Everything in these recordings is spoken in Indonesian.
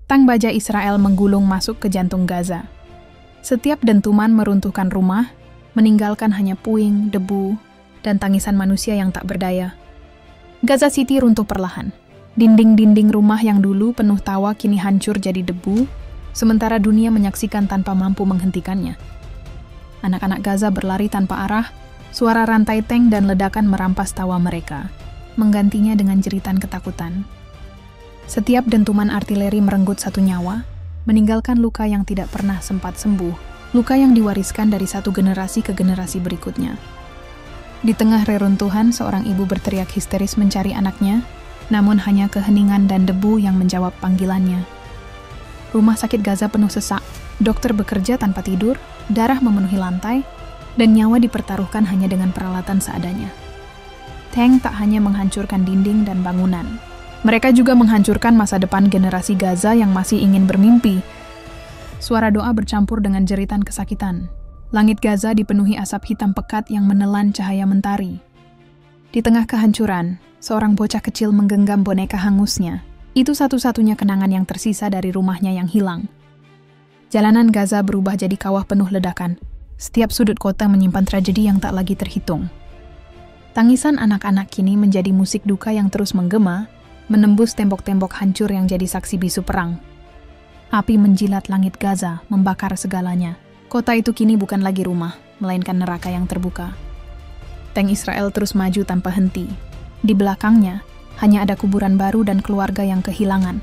Tank baja Israel menggulung masuk ke jantung Gaza. Setiap dentuman meruntuhkan rumah, meninggalkan hanya puing, debu, dan tangisan manusia yang tak berdaya. Gaza City runtuh perlahan. Dinding-dinding rumah yang dulu penuh tawa kini hancur jadi debu, sementara dunia menyaksikan tanpa mampu menghentikannya. Anak-anak Gaza berlari tanpa arah, suara rantai tank dan ledakan merampas tawa mereka, menggantinya dengan jeritan ketakutan. Setiap dentuman artileri merenggut satu nyawa, meninggalkan luka yang tidak pernah sempat sembuh, luka yang diwariskan dari satu generasi ke generasi berikutnya. Di tengah reruntuhan, seorang ibu berteriak histeris mencari anaknya, namun hanya keheningan dan debu yang menjawab panggilannya. Rumah sakit Gaza penuh sesak, dokter bekerja tanpa tidur, darah memenuhi lantai, dan nyawa dipertaruhkan hanya dengan peralatan seadanya. Tank tak hanya menghancurkan dinding dan bangunan, mereka juga menghancurkan masa depan generasi Gaza yang masih ingin bermimpi. Suara doa bercampur dengan jeritan kesakitan. Langit Gaza dipenuhi asap hitam pekat yang menelan cahaya mentari. Di tengah kehancuran, seorang bocah kecil menggenggam boneka hangusnya. Itu satu-satunya kenangan yang tersisa dari rumahnya yang hilang. Jalanan Gaza berubah jadi kawah penuh ledakan. Setiap sudut kota menyimpan tragedi yang tak lagi terhitung. Tangisan anak-anak kini menjadi musik duka yang terus menggema, menembus tembok-tembok hancur yang jadi saksi bisu perang. Api menjilat langit Gaza, membakar segalanya. Kota itu kini bukan lagi rumah, melainkan neraka yang terbuka. Tank Israel terus maju tanpa henti. Di belakangnya, hanya ada kuburan baru dan keluarga yang kehilangan.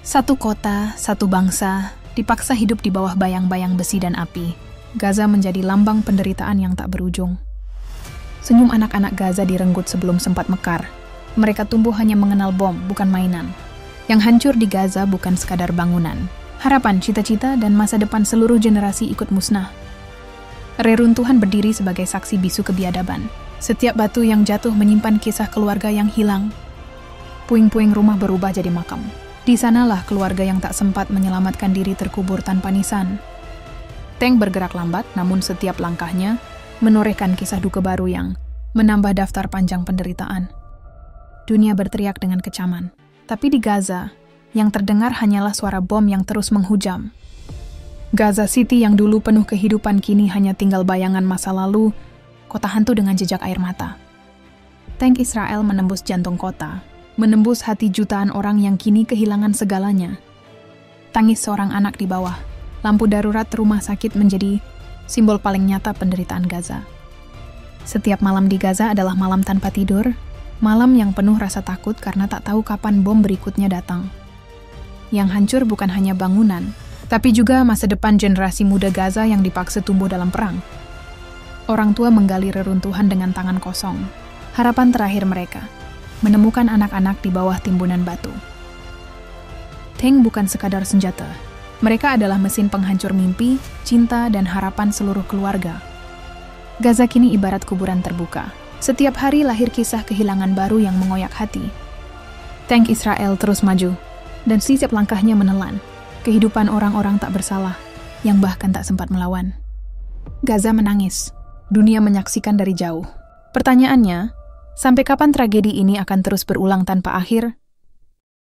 Satu kota, satu bangsa, dipaksa hidup di bawah bayang-bayang besi dan api. Gaza menjadi lambang penderitaan yang tak berujung. Senyum anak-anak Gaza direnggut sebelum sempat mekar. Mereka tumbuh hanya mengenal bom, bukan mainan. Yang hancur di Gaza bukan sekadar bangunan. Harapan, cita-cita, dan masa depan seluruh generasi ikut musnah. Reruntuhan berdiri sebagai saksi bisu kebiadaban. Setiap batu yang jatuh menyimpan kisah keluarga yang hilang. Puing-puing rumah berubah jadi makam. Di sanalah keluarga yang tak sempat menyelamatkan diri terkubur tanpa nisan. Tank bergerak lambat, namun setiap langkahnya menorehkan kisah duka baru yang menambah daftar panjang penderitaan. Dunia berteriak dengan kecaman. Tapi di Gaza, yang terdengar hanyalah suara bom yang terus menghujam. Gaza City yang dulu penuh kehidupan kini hanya tinggal bayangan masa lalu, kota hantu dengan jejak air mata. Tank Israel menembus jantung kota, menembus hati jutaan orang yang kini kehilangan segalanya. Tangis seorang anak di bawah, lampu darurat rumah sakit menjadi simbol paling nyata penderitaan Gaza. Setiap malam di Gaza adalah malam tanpa tidur, malam yang penuh rasa takut karena tak tahu kapan bom berikutnya datang. Yang hancur bukan hanya bangunan, tapi juga masa depan generasi muda Gaza yang dipaksa tumbuh dalam perang. Orang tua menggali reruntuhan dengan tangan kosong. Harapan terakhir mereka, menemukan anak-anak di bawah timbunan batu. Tank bukan sekadar senjata. Mereka adalah mesin penghancur mimpi, cinta, dan harapan seluruh keluarga. Gaza kini ibarat kuburan terbuka. Setiap hari lahir kisah kehilangan baru yang mengoyak hati. Tank Israel terus maju, dan setiap langkahnya menelan kehidupan orang-orang tak bersalah, yang bahkan tak sempat melawan. Gaza menangis, dunia menyaksikan dari jauh. Pertanyaannya, sampai kapan tragedi ini akan terus berulang tanpa akhir?